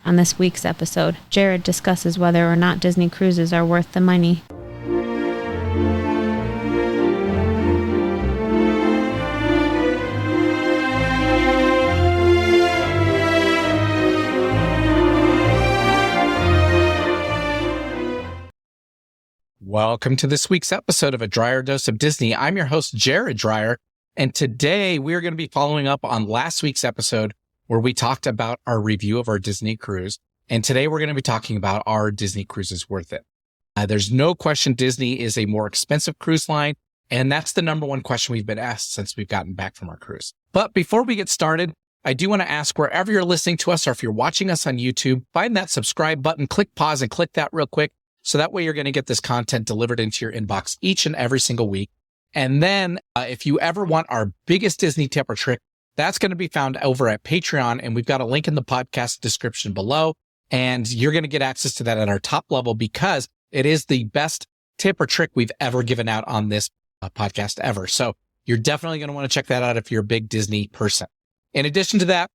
On this week's episode, Jared discusses whether or not Disney cruises are worth the money. Welcome to this week's episode of A Dryer Dose of Disney. I'm your host, Jared Dryer, and today we're going to be following up on last week's episode where we talked about our review of our Disney cruise, and today we're going to be talking about our Disney cruises worth it. There's no question Disney is a more expensive cruise line, and that's the number one question we've been asked since we've gotten back from our cruise. But before we get started, I do want to ask, wherever you're listening to us or if you're watching us on YouTube, find that subscribe button, click pause and click that real quick. So that way you're going to get this content delivered into your inbox each and every single week. And then if you ever want our biggest Disney tip or trick, that's going to be found over at Patreon. And we've got a link in the podcast description below. And you're going to get access to that at our top level because it is the best tip or trick we've ever given out on this podcast ever. So you're definitely going to want to check that out if you're a big Disney person. In addition to that,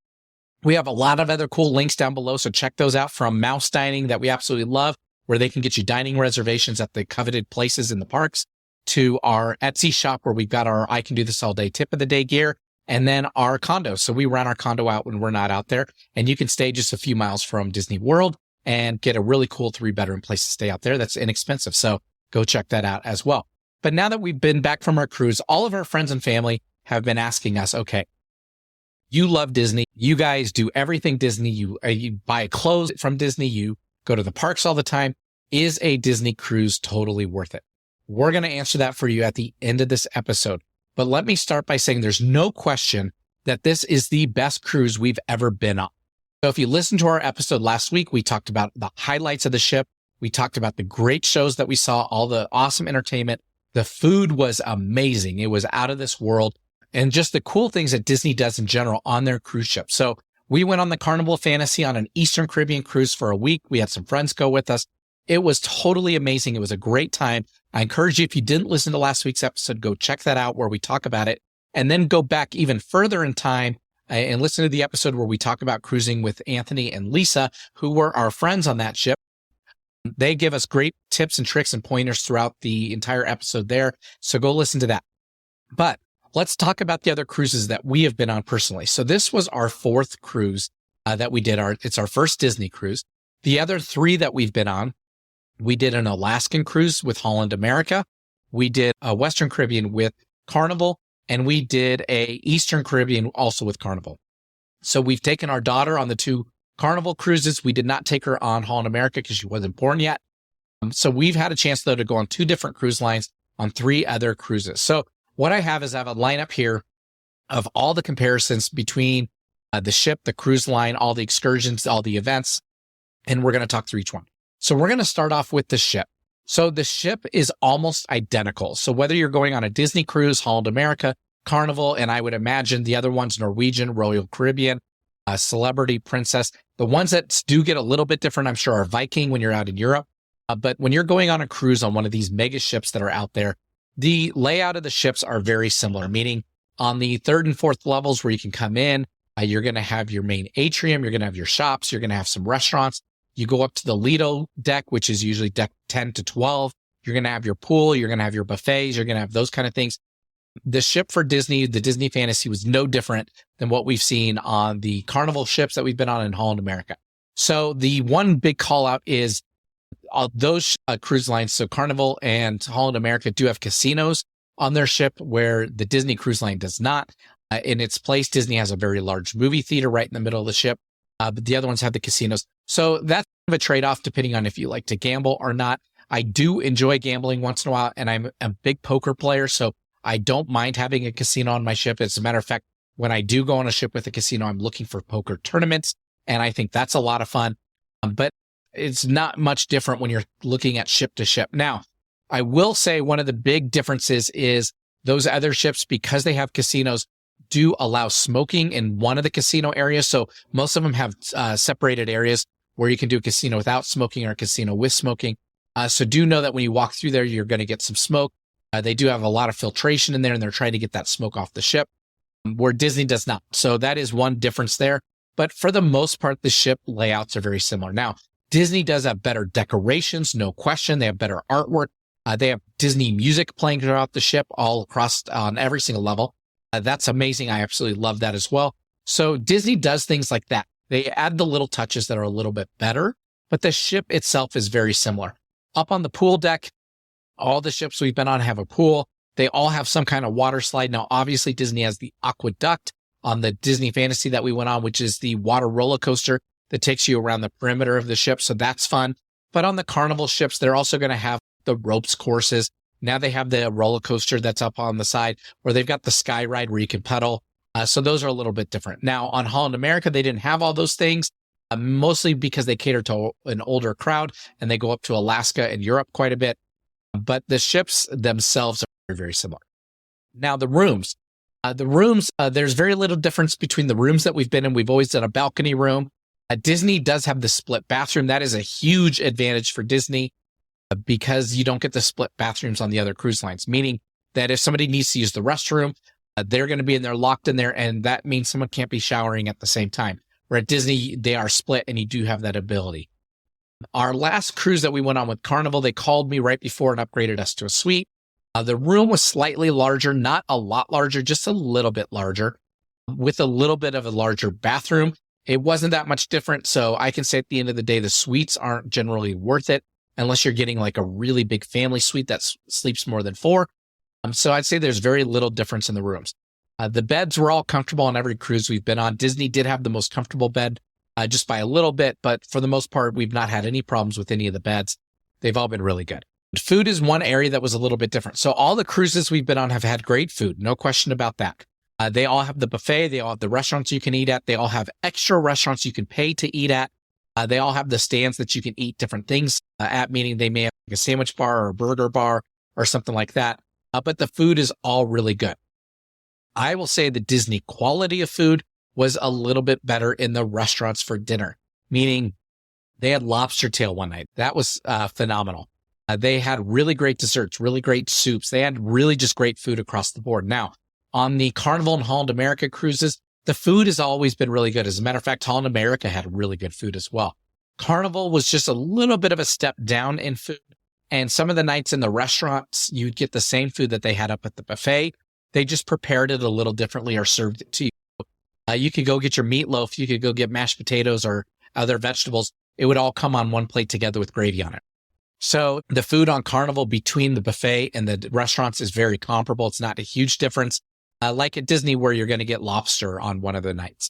we have a lot of other cool links down below. So check those out, from Mouse Dining that we absolutely love, where they can get you dining reservations at the coveted places in the parks, to our Etsy shop where we've got our I Can Do This All Day tip of the day gear, and then our condo. So we rent our condo out when we're not out there, and you can stay just a few miles from Disney World and get a really cool 3-bedroom place to stay out there that's inexpensive. So go check that out as well. But now that we've been back from our cruise, all of our friends and family have been asking us, okay, you love Disney. You guys do everything Disney. You buy clothes from Disney. You go to the parks all the time. Is a Disney cruise totally worth it? We're going to answer that for you at the end of this episode. But let me start by saying there's no question that this is the best cruise we've ever been on. So if you listened to our episode last week, we talked about the highlights of the ship. We talked about the great shows that we saw, all the awesome entertainment. The food was amazing. It was out of this world. And just the cool things that Disney does in general on their cruise ship. So we went on the Carnival Fantasy on an Eastern Caribbean cruise for a week. We had some friends go with us. It was totally amazing. It was a great time. I encourage you, if you didn't listen to last week's episode, go check that out where we talk about it, and then go back even further in time and listen to the episode where we talk about cruising with Anthony and Lisa, who were our friends on that ship. They give us great tips and tricks and pointers throughout the entire episode there. So go listen to that. But let's talk about the other cruises that we have been on personally. So this was our 4th cruise that we did. It's our first Disney cruise. The other 3 that we've been on, we did an Alaskan cruise with Holland America. We did a Western Caribbean with Carnival, and we did a Eastern Caribbean also with Carnival. So we've taken our daughter on the 2 Carnival cruises. We did not take her on Holland America because she wasn't born yet. So we've had a chance, though, to go on 2 different cruise lines on 3 other cruises. So what I have is I have a lineup here of all the comparisons between the ship, the cruise line, all the excursions, all the events, and we're going to talk through each one. So we're going to start off with the ship. So the ship is almost identical. So whether you're going on a Disney cruise, Holland America, Carnival, and I would imagine the other ones, Norwegian, Royal Caribbean, Celebrity, Princess, the ones that do get a little bit different, I'm sure, are Viking when you're out in Europe. But when you're going on a cruise on one of these mega ships that are out there, the layout of the ships are very similar, meaning on the 3rd and 4th levels where you can come in, you're going to have your main atrium, you're going to have your shops, you're going to have some restaurants. You go up to the Lido deck, which is usually deck 10 to 12. You're going to have your pool. You're going to have your buffets. You're going to have those kind of things. The ship for Disney, the Disney Fantasy, was no different than what we've seen on the Carnival ships that we've been on in Holland America. So the one big call out is those cruise lines. So Carnival and Holland America do have casinos on their ship where the Disney Cruise Line does not. In its place, Disney has a very large movie theater right in the middle of the ship. But the other ones have the casinos. So that's kind of a trade-off depending on if you like to gamble or not. I do enjoy gambling once in a while, and I'm a big poker player, so I don't mind having a casino on my ship. As a matter of fact, when I do go on a ship with a casino, I'm looking for poker tournaments, and I think that's a lot of fun. But it's not much different when you're looking at ship to ship. Now, I will say one of the big differences is those other ships, because they have casinos, do allow smoking in one of the casino areas. So most of them have separated areas where you can do a casino without smoking or a casino with smoking. So do know that when you walk through there, you're going to get some smoke. They do have a lot of filtration in there, and they're trying to get that smoke off the ship, where Disney does not. So that is one difference there. But for the most part, the ship layouts are very similar. Now, Disney does have better decorations, no question. They have better artwork. They have Disney music playing throughout the ship all across on every single level. That's amazing. I absolutely love that as well. So Disney does things like that. They add the little touches that are a little bit better, but the ship itself is very similar. Up on the pool deck, all the ships we've been on have a pool. They all have some kind of water slide. Now, obviously, Disney has the Aqueduct on the Disney Fantasy that we went on, which is the water roller coaster that takes you around the perimeter of the ship. So that's fun. But on the Carnival ships, they're also going to have the ropes courses. Now they have the roller coaster that's up on the side, where they've got the sky ride where you can pedal. So those are a little bit different. Now on Holland America, they didn't have all those things, mostly because they cater to an older crowd and they go up to Alaska and Europe quite a bit. But the ships themselves are very, very similar. Now the rooms, there's very little difference between the rooms that we've been in. We've always done a balcony room. Disney does have the split bathroom. That is a huge advantage for Disney because you don't get the split bathrooms on the other cruise lines, meaning that if somebody needs to use the restroom, they're going to be in there, locked in there, and that means someone can't be showering at the same time. Where at Disney, they are split, and you do have that ability. Our last cruise that we went on with Carnival, they called me right before and upgraded us to a suite. The room was slightly larger, not a lot larger, just a little bit larger, with a little bit of a larger bathroom. It wasn't that much different, so I can say at the end of the day, the suites aren't generally worth it unless you're getting like a really big family suite that sleeps more than 4. So I'd say there's very little difference in the rooms. The beds were all comfortable on every cruise we've been on. Disney did have the most comfortable bed just by a little bit, but for the most part, we've not had any problems with any of the beds. They've all been really good. Food is one area that was a little bit different. So all the cruises we've been on have had great food. No question about that. They all have the buffet. They all have the restaurants you can eat at. They all have extra restaurants you can pay to eat at. They all have the stands that you can eat different things at, meaning they may have like a sandwich bar or a burger bar or something like that. But the food is all really good. I will say the Disney quality of food was a little bit better in the restaurants for dinner, meaning they had lobster tail one night. That was phenomenal. They had really great desserts, really great soups. They had really just great food across the board. Now, on the Carnival and Holland America cruises, the food has always been really good. As a matter of fact, Holland America had really good food as well. Carnival was just a little bit of a step down in food. And some of the nights in the restaurants, you'd get the same food that they had up at the buffet. They just prepared it a little differently or served it to you. You could go get your meatloaf. You could go get mashed potatoes or other vegetables. It would all come on one plate together with gravy on it. So the food on Carnival between the buffet and the restaurants is very comparable. It's not a huge difference. Like at Disney where you're going to get lobster on one of the nights.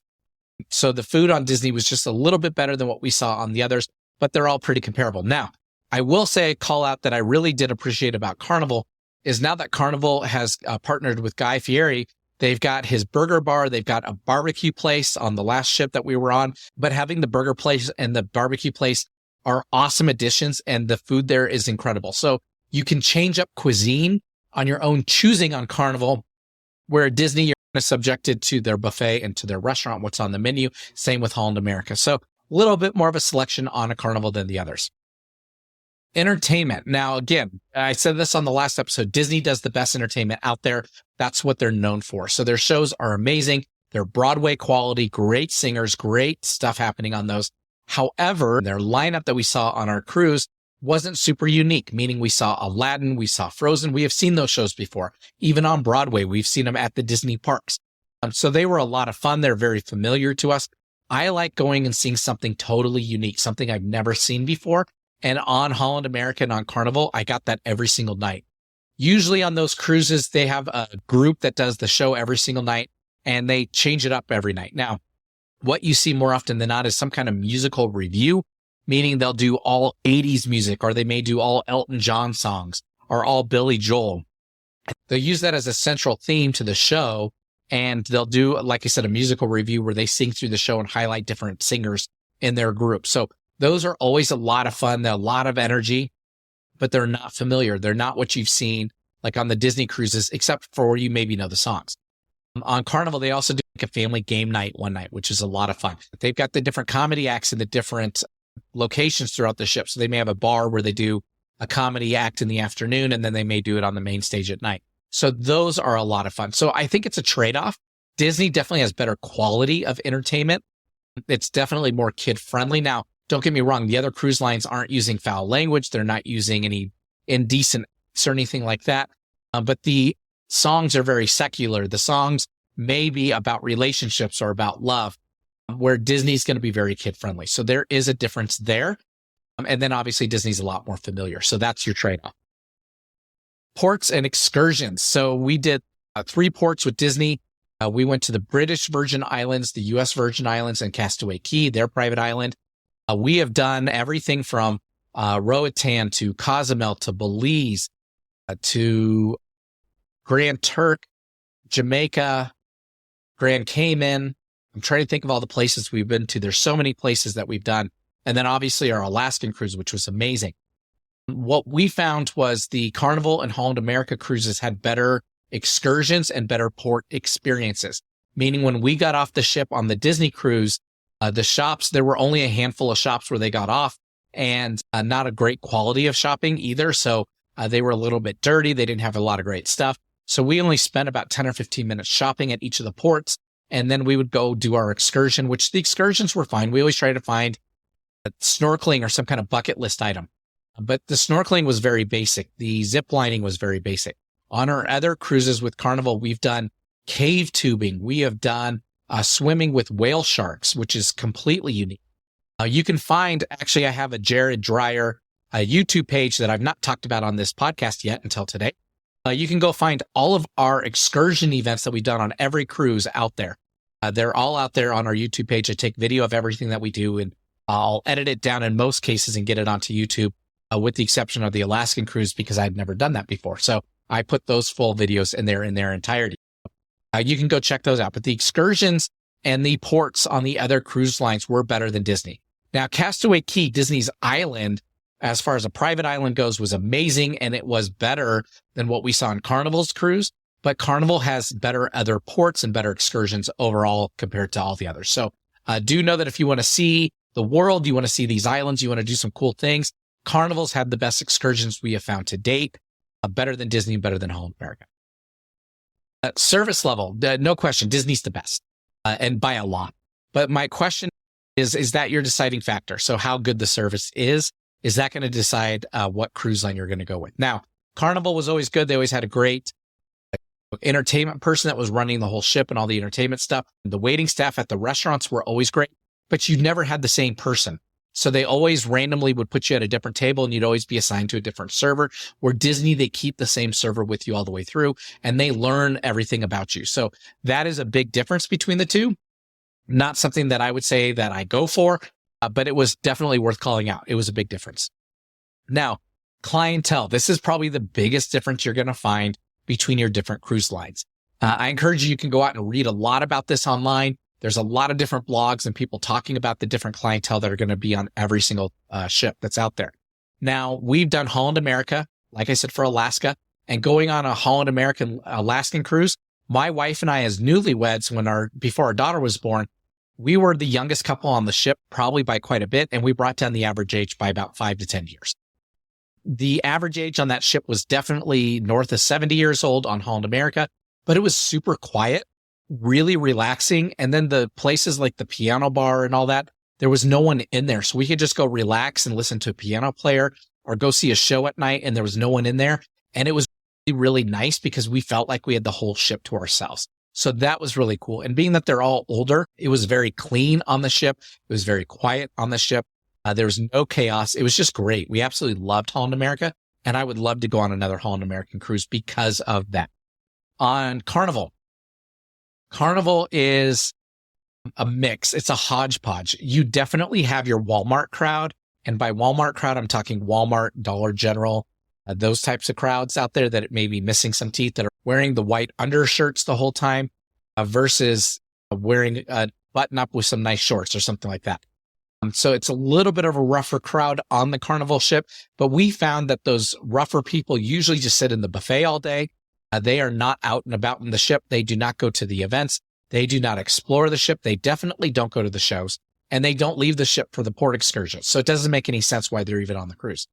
So the food on Disney was just a little bit better than what we saw on the others, but they're all pretty comparable. Now, I will say a call out that I really did appreciate about Carnival is now that Carnival has partnered with Guy Fieri, they've got his burger bar. They've got a barbecue place on the last ship that we were on, but having the burger place and the barbecue place are awesome additions and the food there is incredible. So you can change up cuisine on your own choosing on Carnival, where at Disney, you're kind of subjected to their buffet and to their restaurant, what's on the menu. Same with Holland America. So a little bit more of a selection on a Carnival than the others. Entertainment. Now, again, I said this on the last episode, Disney does the best entertainment out there. That's what they're known for. So their shows are amazing. They're Broadway quality, great singers, great stuff happening on those. However, their lineup that we saw on our cruise wasn't super unique, meaning we saw Aladdin, we saw Frozen. We have seen those shows before. Even on Broadway, we've seen them at the Disney parks. So they were a lot of fun. They're very familiar to us. I like going and seeing something totally unique, something I've never seen before. And on Holland America and on Carnival, I got that every single night. Usually on those cruises, they have a group that does the show every single night and they change it up every night. Now, what you see more often than not is some kind of musical review, meaning they'll do all 80s music, or they may do all Elton John songs or all Billy Joel. They'll use that as a central theme to the show. And they'll do, like I said, a musical review where they sing through the show and highlight different singers in their group. So those are always a lot of fun. They're a lot of energy, but they're not familiar. They're not what you've seen like on the Disney cruises, except for you maybe know the songs. On Carnival, they also do like a family game night one night, which is a lot of fun. They've got the different comedy acts in the different locations throughout the ship. So they may have a bar where they do a comedy act in the afternoon, and then they may do it on the main stage at night. So those are a lot of fun. So I think it's a trade-off. Disney definitely has better quality of entertainment, It's definitely more kid friendly. Now, don't get me wrong. The other cruise lines aren't using foul language. They're not using any indecent or anything like that. But the songs are very secular. The songs may be about relationships or about love, where Disney's going to be very kid friendly. So there is a difference there. And then obviously Disney's a lot more familiar. So that's your trade-off. Ports and excursions. So we did 3 ports with Disney. We went to the British Virgin Islands, the U.S. Virgin Islands, and Castaway Cay, their private island. We have done everything from Roatan to Cozumel to Belize to Grand Turk, Jamaica, Grand Cayman. I'm trying to think of all the places we've been to. There's so many places that we've done. And then obviously our Alaskan cruise, which was amazing. What we found was the Carnival and Holland America cruises had better excursions and better port experiences. Meaning when we got off the ship on the Disney cruise, the shops, there were only a handful of shops where they got off, and not a great quality of shopping either. So they were a little bit dirty. They didn't have a lot of great stuff. So we only spent about 10 or 15 minutes shopping at each of the ports. And then we would go do our excursion, which the excursions were fine. We always try to find snorkeling or some kind of bucket list item. But the snorkeling was very basic. The zip lining was very basic. On our other cruises with Carnival, we've done cave tubing. We have done swimming with whale sharks, which is completely unique. You can find, actually, I have a Jared Dreyer YouTube page that I've not talked about on this podcast yet until today. You can go find all of our excursion events that we've done on every cruise out there. They're all out there on our YouTube page. I take video of everything that we do, and I'll edit it down in most cases and get it onto YouTube, with the exception of the Alaskan cruise, because I'd never done that before. So I put those full videos in there in their entirety. You can go check those out. But the excursions and the ports on the other cruise lines were better than Disney. Now, Castaway Cay, Disney's island, as far as a private island goes, was amazing, and it was better than what we saw on Carnival's cruise. But Carnival has better other ports and better excursions overall compared to all the others. So do know that if you want to see the world, you want to see these islands, you want to do some cool things, Carnival's had the best excursions we have found to date, better than Disney, better than Holland America. Service level, no question, Disney's the best, and by a lot. But my question is that your deciding factor? So how good the service is that going to decide what cruise line you're going to go with? Now, Carnival was always good. They always had a great entertainment person that was running the whole ship and all the entertainment stuff. The waiting staff at the restaurants were always great, but you never had the same person. So they always randomly would put you at a different table, and you'd always be assigned to a different server. Where Disney, they keep the same server with you all the way through, and they learn everything about you. So that is a big difference between the two. Not something that I would say that I go for, but it was definitely worth calling out. It was a big difference. Now, clientele. This is probably the biggest difference you're going to find between your different cruise lines. I encourage you can go out and read a lot about this online. There's a lot of different blogs and people talking about the different clientele that are going to be on every single ship that's out there. Now, we've done Holland America, like I said, for Alaska, and going on a Holland American Alaskan cruise. My wife and I, as newlyweds, before our daughter was born, we were the youngest couple on the ship, probably by quite a bit, and we brought down the average age by about 5 to 10 years. The average age on that ship was definitely north of 70 years old on Holland America, but it was super quiet, really relaxing. And then the places like the piano bar and all that, there was no one in there. So we could just go relax and listen to a piano player or go see a show at night, and there was no one in there. And it was really, really nice because we felt like we had the whole ship to ourselves. So that was really cool. And being that they're all older, it was very clean on the ship. It was very quiet on the ship. There was no chaos. It was just great. We absolutely loved Holland America, and I would love to go on another Holland American cruise because of that. On Carnival is a mix. It's a hodgepodge. You definitely have your Walmart crowd. And by Walmart crowd, I'm talking Walmart, Dollar General, those types of crowds out there that may be missing some teeth, that are wearing the white undershirts the whole time versus wearing a button up with some nice shorts or something like that. So it's a little bit of a rougher crowd on the Carnival ship, but we found that those rougher people usually just sit in the buffet all day. They are not out and about in the ship. They do not go to the events. They do not explore the ship. They definitely don't go to the shows, and they don't leave the ship for the port excursions. So it doesn't make any sense why they're even on the cruise.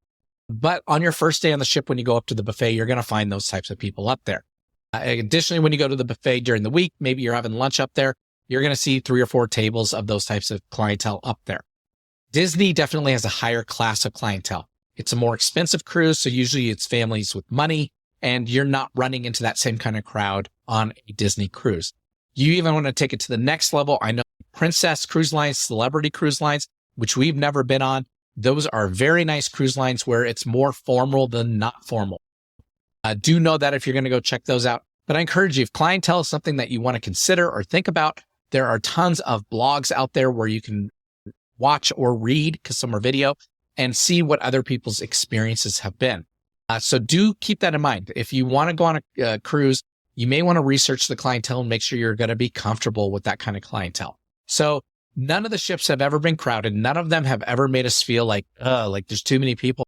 But on your first day on the ship, when you go up to the buffet, you're going to find those types of people up there. Additionally, when you go to the buffet during the week, maybe you're having lunch up there, you're going to see 3 or 4 tables of those types of clientele up there. Disney definitely has a higher class of clientele. It's a more expensive cruise, so usually it's families with money, and you're not running into that same kind of crowd on a Disney cruise. You even want to take it to the next level. I know Princess Cruise Lines, Celebrity Cruise Lines, which we've never been on. Those are very nice cruise lines where it's more formal than not formal. Do know that if you're going to go check those out. But I encourage you, if clientele is something that you want to consider or think about, there are tons of blogs out there where you can watch or read, because some are video, and see what other people's experiences have been. So do keep that in mind. If you want to go on a cruise, you may want to research the clientele and make sure you're going to be comfortable with that kind of clientele. So none of the ships have ever been crowded. None of them have ever made us feel like there's too many people,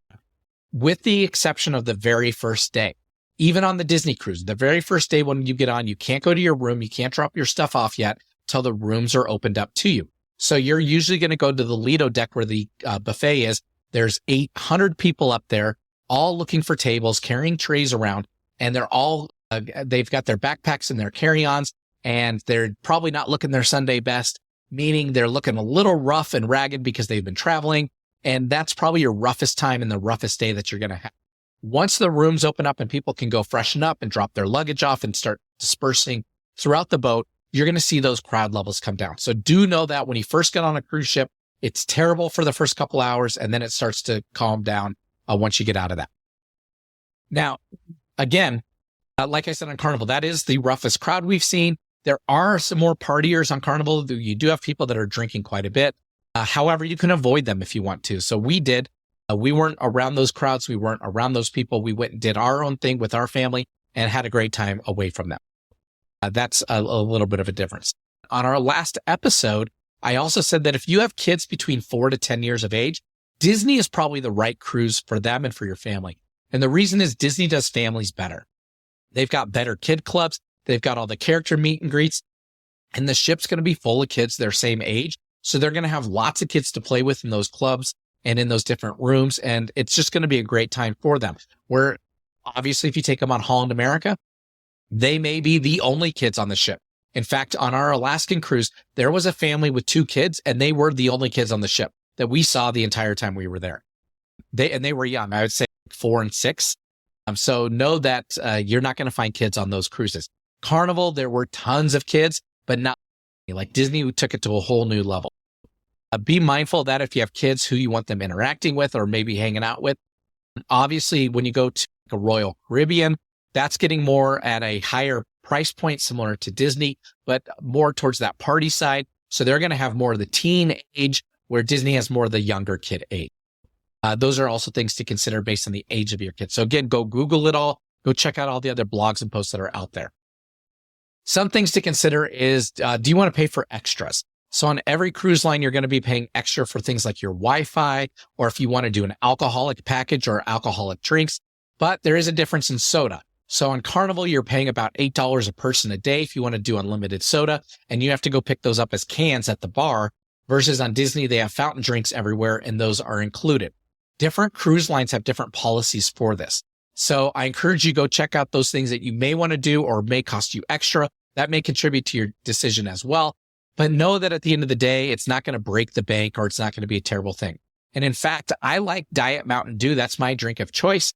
with the exception of the very first day. Even on the Disney cruise, the very first day when you get on, you can't go to your room. You can't drop your stuff off yet till the rooms are opened up to you. So you're usually going to go to the Lido deck where the buffet is. There's 800 people up there, all looking for tables, carrying trays around, and they're all, they've got their backpacks and their carry-ons, and they're probably not looking their Sunday best, meaning they're looking a little rough and ragged because they've been traveling. And that's probably your roughest time and the roughest day that you're going to have. Once the rooms open up and people can go freshen up and drop their luggage off and start dispersing throughout the boat, you're going to see those crowd levels come down. So do know that when you first get on a cruise ship, it's terrible for the first couple hours, and then it starts to calm down once you get out of that. Now, again, like I said on Carnival, that is the roughest crowd we've seen. There are some more partiers on Carnival. You do have people that are drinking quite a bit. However, you can avoid them if you want to. So we did. We weren't around those crowds. We weren't around those people. We went and did our own thing with our family and had a great time away from them. That's a little bit of a difference. On our last episode, I also said that if you have kids between 4 to 10 years of age, Disney is probably the right cruise for them and for your family. And the reason is Disney does families better. They've got better kid clubs. They've got all the character meet and greets, and the ship's going to be full of kids their same age. So they're going to have lots of kids to play with in those clubs and in those different rooms. And it's just going to be a great time for them. Where obviously, if you take them on Holland America, they may be the only kids on the ship. In fact, on our Alaskan cruise, there was a family with 2 kids, and they were the only kids on the ship that we saw the entire time we were there. They were young. I would say 4 and 6. So know that you're not going to find kids on those cruises. Carnival, there were tons of kids, but not like Disney took it to a whole new level. Be mindful of that if you have kids who you want them interacting with or maybe hanging out with. Obviously, when you go to a Royal Caribbean, that's getting more at a higher price point, similar to Disney, but more towards that party side. So they're going to have more of the teen age, where Disney has more of the younger kid age. Those are also things to consider based on the age of your kids. So again, go Google it all. Go check out all the other blogs and posts that are out there. Some things to consider is, do you want to pay for extras? So on every cruise line, you're going to be paying extra for things like your Wi-Fi, or if you want to do an alcoholic package or alcoholic drinks, but there is a difference in soda. So on Carnival, you're paying about $8 a person a day if you want to do unlimited soda, and you have to go pick those up as cans at the bar, versus on Disney, they have fountain drinks everywhere, and those are included. Different cruise lines have different policies for this. So I encourage you to go check out those things that you may want to do or may cost you extra. That may contribute to your decision as well. But know that at the end of the day, it's not going to break the bank or it's not going to be a terrible thing. And in fact, I like Diet Mountain Dew. That's my drink of choice.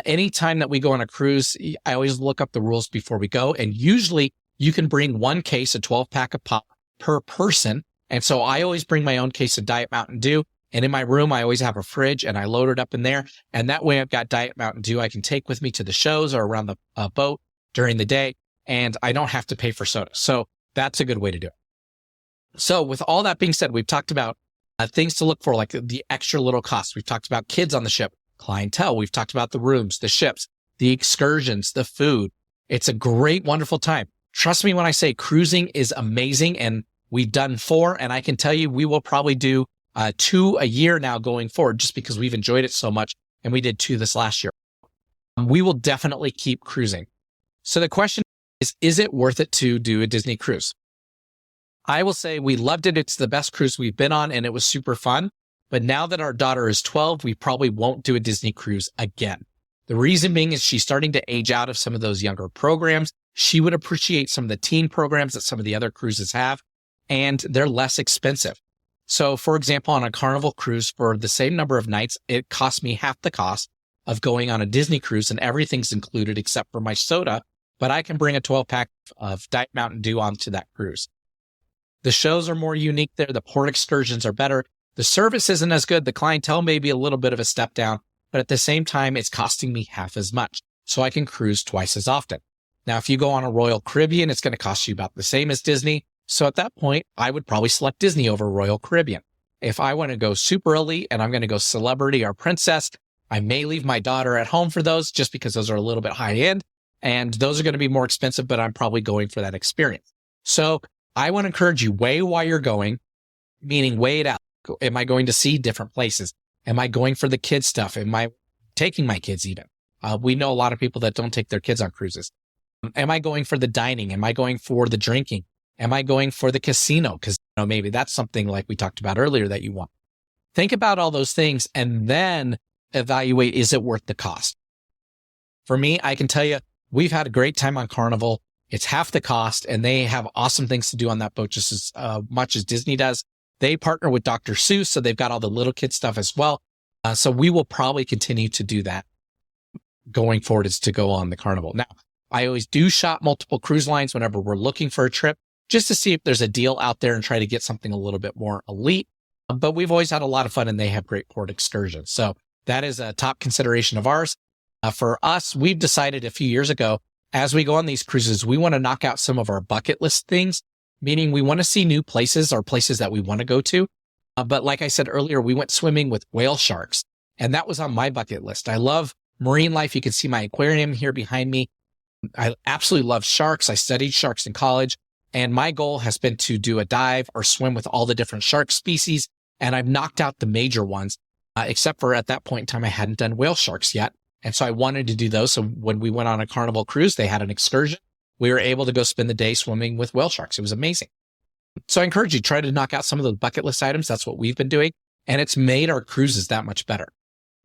Anytime that we go on a cruise, I always look up the rules before we go. And usually you can bring one case, a 12-pack of pop per person. And so I always bring my own case of Diet Mountain Dew. And in my room, I always have a fridge and I load it up in there. And that way I've got Diet Mountain Dew I can take with me to the shows or around the boat during the day. And I don't have to pay for soda. So that's a good way to do it. So with all that being said, we've talked about things to look for, like the extra little costs. We've talked about kids on the ship, clientele. We've talked about the rooms, the ships, the excursions, the food. It's a great, wonderful time. Trust me when I say cruising is amazing, and we've done 4, and I can tell you we will probably do 2 a year now going forward, just because we've enjoyed it so much, and we did 2 this last year. We will definitely keep cruising. So the question is it worth it to do a Disney cruise? I will say we loved it. It's the best cruise we've been on, and it was super fun. But now that our daughter is 12, we probably won't do a Disney cruise again. The reason being is she's starting to age out of some of those younger programs. She would appreciate some of the teen programs that some of the other cruises have. and they're less expensive. So for example, on a Carnival cruise for the same number of nights, it costs me half the cost of going on a Disney cruise, and everything's included except for my soda, but I can bring a 12-pack of Diet Mountain Dew onto that cruise. The shows are more unique there. The port excursions are better. The service isn't as good. The clientele may be a little bit of a step down, but at the same time, it's costing me half as much. So I can cruise twice as often. Now, if you go on a Royal Caribbean, it's going to cost you about the same as Disney. So at that point, I would probably select Disney over Royal Caribbean. If I want to go super elite and I'm going to go celebrity or princess, I may leave my daughter at home for those just because those are a little bit high end and those are going to be more expensive, but I'm probably going for that experience. So I want to encourage you, weigh while you're going, meaning weigh it out. Am I going to see different places? Am I going for the kids stuff? Am I taking my kids even? We know a lot of people that don't take their kids on cruises. Am I going for the dining? Am I going for the drinking? Am I going for the casino? Because maybe that's something like we talked about earlier that you want. Think about all those things and then evaluate, is it worth the cost? For me, I can tell you, we've had a great time on Carnival. It's half the cost and they have awesome things to do on that boat just as much as Disney does. They partner with Dr. Seuss, so they've got all the little kid stuff as well. So we will probably continue to do that going forward, is to go on the Carnival. Now, I always do shop multiple cruise lines whenever we're looking for a trip, just to see if there's a deal out there and try to get something a little bit more elite. But we've always had a lot of fun and they have great port excursions. So that is a top consideration of ours. For us, we've decided a few years ago, as we go on these cruises, we want to knock out some of our bucket list things, meaning we want to see new places or places that we want to go to. But like I said earlier, we went swimming with whale sharks, and that was on my bucket list. I love marine life. You can see my aquarium here behind me. I absolutely love sharks. I studied sharks in college, and my goal has been to do a dive or swim with all the different shark species. And I've knocked out the major ones, except for at that point in time, I hadn't done whale sharks yet. And so I wanted to do those. So when we went on a Carnival cruise, they had an excursion. We were able to go spend the day swimming with whale sharks. It was amazing. So I encourage you, try to knock out some of those bucket list items. That's what we've been doing. And it's made our cruises that much better.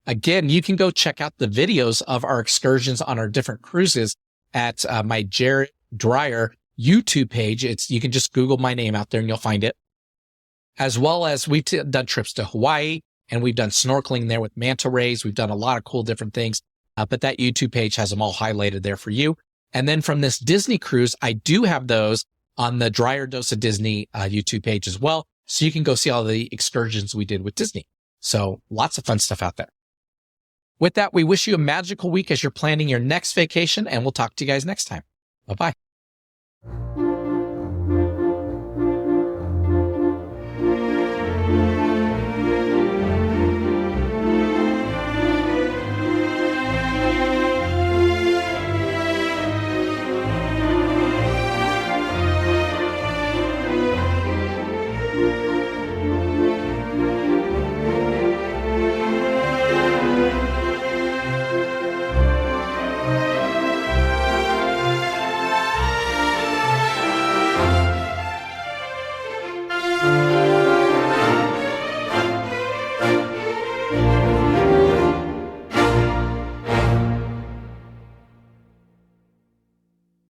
Again, you can go check out the videos of our excursions on our different cruises at my Jared Dreyer YouTube page. You can just Google my name out there and you'll find it. As well as we've done trips to Hawaii and we've done snorkeling there with manta rays. We've done a lot of cool different things. But that YouTube page has them all highlighted there for you. And then from this Disney cruise, I do have those on the Dreyer Dose of Disney YouTube page as well. So you can go see all the excursions we did with Disney. So lots of fun stuff out there. With that, we wish you a magical week as you're planning your next vacation, and we'll talk to you guys next time. Bye-bye.